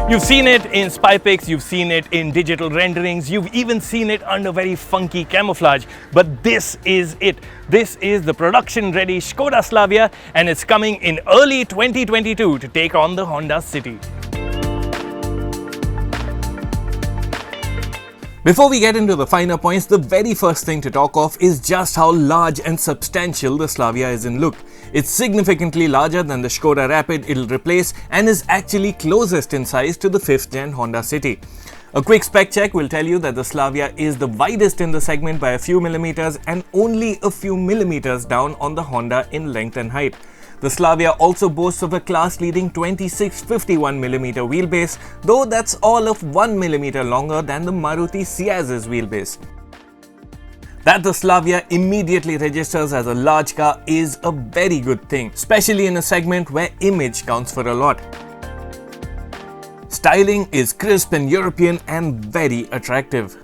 You've seen it in spy pics, you've seen it in digital renderings, you've even seen it under very funky camouflage. But this is it. This is the production-ready Skoda Slavia, and it's coming in early 2022 to take on the Honda City. Before we get into the finer points, the very first thing to talk of is just how large and substantial the Slavia is in look. It's significantly larger than the Skoda Rapid it'll replace and is actually closest in size to the 5th gen Honda City. A quick spec check will tell you that the Slavia is the widest in the segment by a few millimeters and only a few millimeters down on the Honda in length and height. The Slavia also boasts of a class-leading 2651mm wheelbase, though that's all of 1mm longer than the Maruti Ciaz's wheelbase. That the Slavia immediately registers as a large car is a very good thing, especially in a segment where image counts for a lot. Styling is crisp and European and very attractive.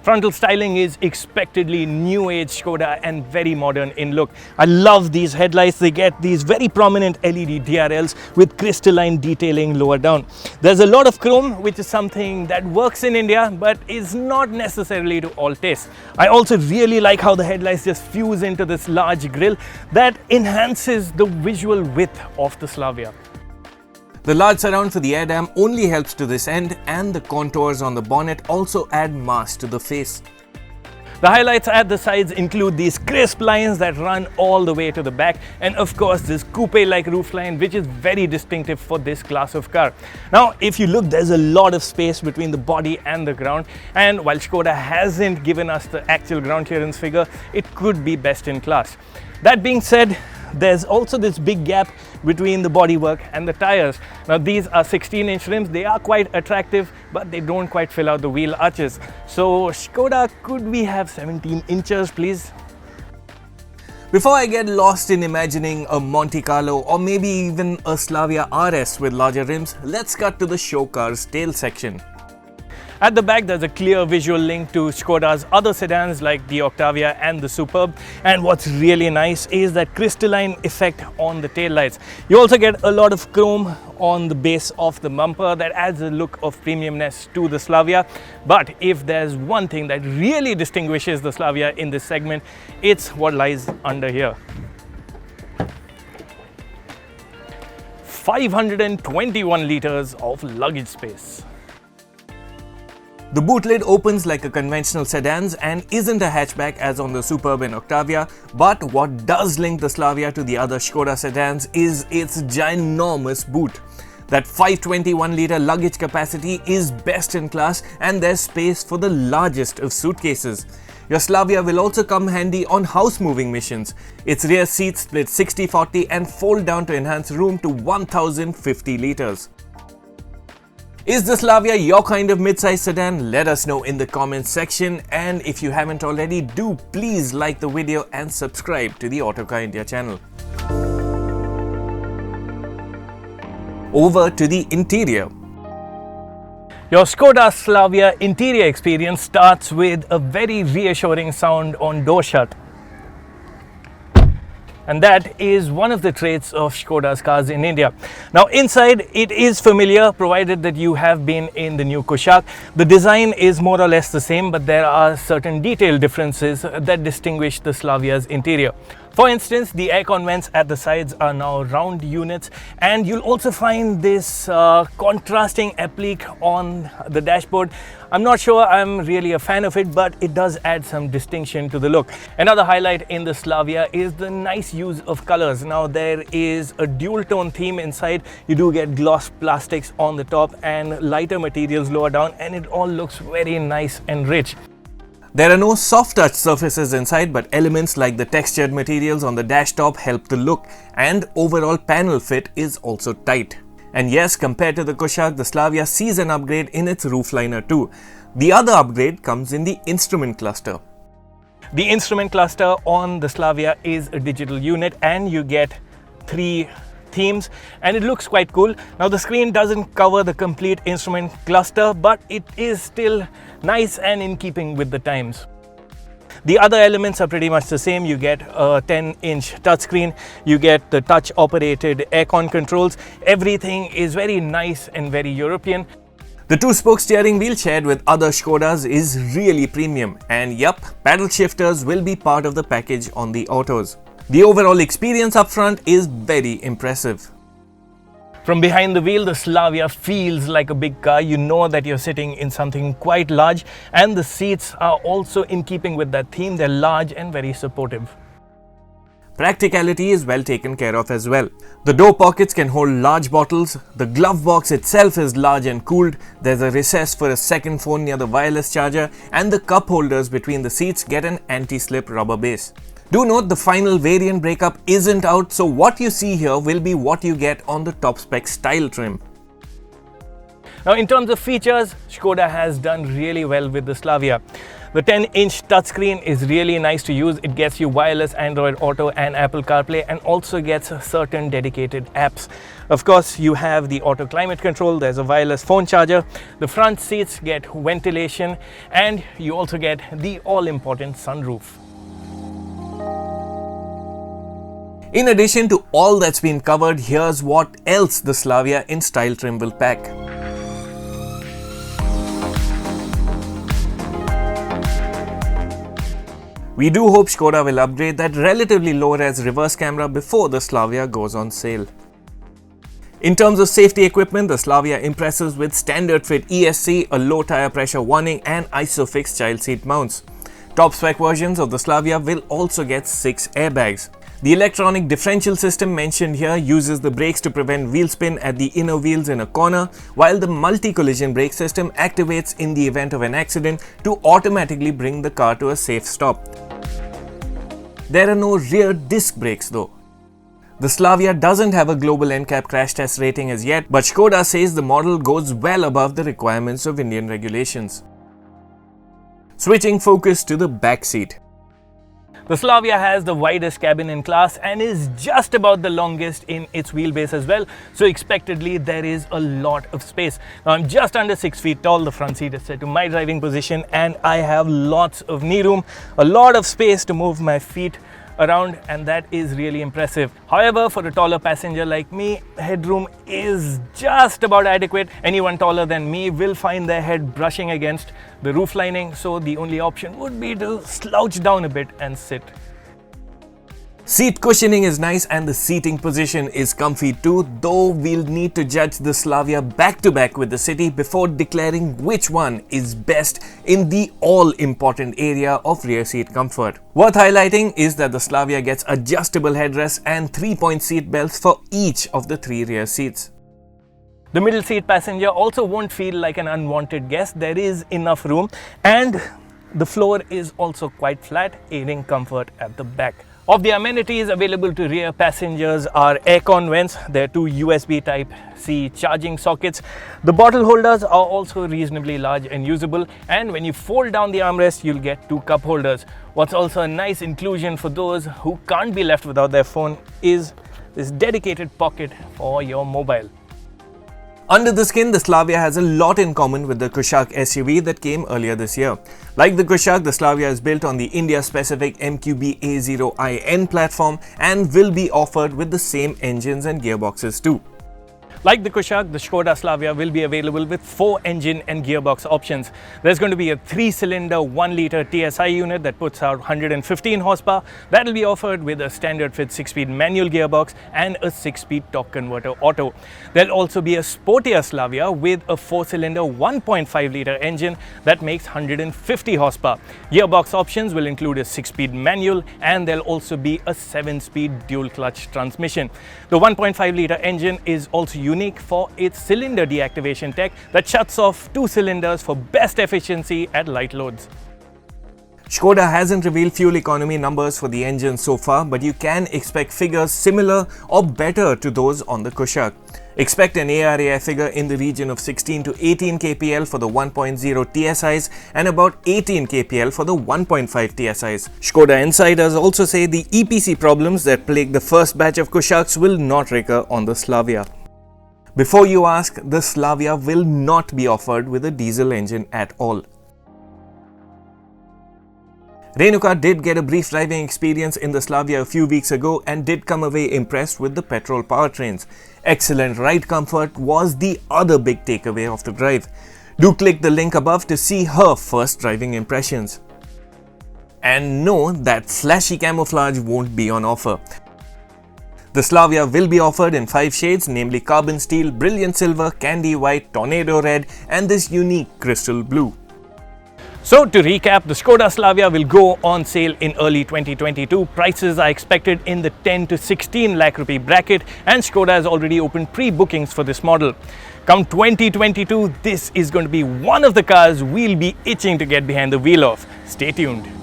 Frontal styling is expectedly new age Skoda and very modern in look. I love these headlights. They get these very prominent LED DRLs with crystalline detailing lower down. There's a lot of chrome, which is something that works in India but is not necessarily to all tastes. I also really like how the headlights just fuse into this large grille that enhances the visual width of the Slavia. The large surround for the air dam only helps to this end, and the contours on the bonnet also add mass to the face. The highlights at the sides include these crisp lines that run all the way to the back, and of course this coupe-like roofline, which is very distinctive for this class of car. Now if you look, there's a lot of space between the body and the ground, and while Skoda hasn't given us the actual ground clearance figure, it could be best in class. That being said, there's also this big gap between the bodywork and the tires. Now these are 16-inch rims. They are quite attractive, but they don't quite fill out the wheel arches. So Skoda, could we have 17 inches please? Before I get lost in imagining a Monte Carlo or maybe even a Slavia RS with larger rims, let's cut to the show car's tail section. At the back, there's a clear visual link to Skoda's other sedans like the Octavia and the Superb. And what's really nice is that crystalline effect on the taillights. You also get a lot of chrome on the base of the bumper that adds a look of premiumness to the Slavia. But if there's one thing that really distinguishes the Slavia in this segment, it's what lies under here. 521 liters of luggage space. The boot lid opens like a conventional sedan's and isn't a hatchback as on the Superb and Octavia, but what does link the Slavia to the other Skoda sedans is its ginormous boot. That 521-litre luggage capacity is best in class, and there's space for the largest of suitcases. Your Slavia will also come handy on house-moving missions. Its rear seats split 60-40 and fold down to enhance room to 1050 litres. Is the Slavia your kind of mid-size sedan? Let us know in the comments section, and if you haven't already, do please like the video and subscribe to the Autocar India channel. Over to the interior. Your Skoda Slavia interior experience starts with a very reassuring sound on door shut. And that is one of the traits of Skoda's cars in India. Now inside, it is familiar provided that you have been in the new Kushaq. The design is more or less the same, but there are certain detail differences that distinguish the Slavia's interior. For instance, the aircon vents at the sides are now round units, and you'll also find this contrasting applique on the dashboard. I'm not sure I'm really a fan of it, but it does add some distinction to the look. Another highlight in the Slavia is the nice use of colors. Now there is a dual tone theme inside. You do get gloss plastics on the top and lighter materials lower down, and it all looks very nice and rich. There are no soft touch surfaces inside, but elements like the textured materials on the dash top help the look, and overall panel fit is also tight. And yes, compared to the Kushaq, the Slavia sees an upgrade in its roofliner too. The other upgrade comes in the instrument cluster. The instrument cluster on the Slavia is a digital unit, and you get 3 themes, and it looks quite cool. Now the screen doesn't cover the complete instrument cluster, but it is still nice and in keeping with the times. The other elements are pretty much the same. You get a 10-inch touchscreen, you get the touch operated aircon controls. Everything is very nice and very European. The 2-spoke steering wheel shared with other Skodas is really premium, and yup, paddle shifters will be part of the package on the Autos. The overall experience up front is very impressive. From behind the wheel, the Slavia feels like a big car. You know that you're sitting in something quite large, and the seats are also in keeping with that theme. They're large and very supportive. Practicality is well taken care of as well. The door pockets can hold large bottles, the glove box itself is large and cooled, there's a recess for a second phone near the wireless charger, and the cup holders between the seats get an anti-slip rubber base. Do note the final variant breakup isn't out, so what you see here will be what you get on the top spec style trim. Now in terms of features, Skoda has done really well with the Slavia. The 10-inch touchscreen is really nice to use. It gets you wireless Android Auto and Apple CarPlay, and also gets certain dedicated apps. Of course, you have the auto climate control, there's a wireless phone charger, the front seats get ventilation, and you also get the all-important sunroof. In addition to all that's been covered, here's what else the Slavia in style trim will pack. We do hope Skoda will upgrade that relatively low-res reverse camera before the Slavia goes on sale. In terms of safety equipment, the Slavia impresses with standard fit ESC, a low tire pressure warning, and ISOFIX child seat mounts. Top spec versions of the Slavia will also get 6 airbags. The electronic differential system mentioned here uses the brakes to prevent wheel spin at the inner wheels in a corner, while the multi-collision brake system activates in the event of an accident to automatically bring the car to a safe stop. There are no rear disc brakes though. The Slavia doesn't have a global NCAP crash test rating as yet, but Skoda says the model goes well above the requirements of Indian regulations. Switching focus to the back seat. The Slavia has the widest cabin in class and is just about the longest in its wheelbase as well, so expectedly there is a lot of space. Now I'm just under 6 feet tall, the front seat is set to my driving position, and I have lots of knee room, a lot of space to move my feet around, and that is really impressive. However, for a taller passenger like me, headroom is just about adequate. Anyone taller than me will find their head brushing against the roof lining, so the only option would be to slouch down a bit and sit. Seat cushioning is nice and the seating position is comfy too, though we'll need to judge the Slavia back to back with the City before declaring which one is best in the all-important area of rear seat comfort. Worth highlighting is that the Slavia gets adjustable headrests and 3-point seat belts for each of the 3 rear seats. The middle seat passenger also won't feel like an unwanted guest. There is enough room, and the floor is also quite flat, aiding comfort at the back. Of the amenities available to rear passengers are aircon vents, there are 2 USB Type-C charging sockets. The bottle holders are also reasonably large and usable, and when you fold down the armrest, you'll get 2 cup holders. What's also a nice inclusion for those who can't be left without their phone is this dedicated pocket for your mobile. Under the skin, the Slavia has a lot in common with the Kushaq SUV that came earlier this year. Like the Kushaq, the Slavia is built on the India-specific MQB A0iN platform and will be offered with the same engines and gearboxes too. Like the Kushaq, the Skoda Slavia will be available with 4 engine and gearbox options. There's going to be a 3-cylinder 1-litre TSI unit that puts out 115 horsepower. That will be offered with a standard fit 6-speed manual gearbox and a 6-speed torque converter auto. There'll also be a sportier Slavia with a 4-cylinder 1.5-litre engine that makes 150 horsepower. Gearbox options will include a 6-speed manual, and there'll also be a 7-speed dual-clutch transmission. The 1.5-litre engine is also unique for its cylinder deactivation tech that shuts off 2 cylinders for best efficiency at light loads. Skoda hasn't revealed fuel economy numbers for the engine so far, but you can expect figures similar or better to those on the Kushaq. Expect an ARAI figure in the region of 16 to 18 kpl for the 1.0 TSIs and about 18 kpl for the 1.5 TSIs. Skoda insiders also say the EPC problems that plagued the first batch of Kushaqs will not recur on the Slavia. Before you ask, the Slavia will not be offered with a diesel engine at all. Renuka did get a brief driving experience in the Slavia a few weeks ago and did come away impressed with the petrol powertrains. Excellent ride comfort was the other big takeaway of the drive. Do click the link above to see her first driving impressions. And no, that flashy camouflage won't be on offer. The Slavia will be offered in 5 shades, namely carbon steel, brilliant silver, candy white, tornado red and this unique crystal blue. So to recap, the Skoda Slavia will go on sale in early 2022. Prices are expected in the 10 to 16 lakh rupee bracket and Skoda has already opened pre-bookings for this model. Come 2022, this is going to be one of the cars we'll be itching to get behind the wheel of. Stay tuned.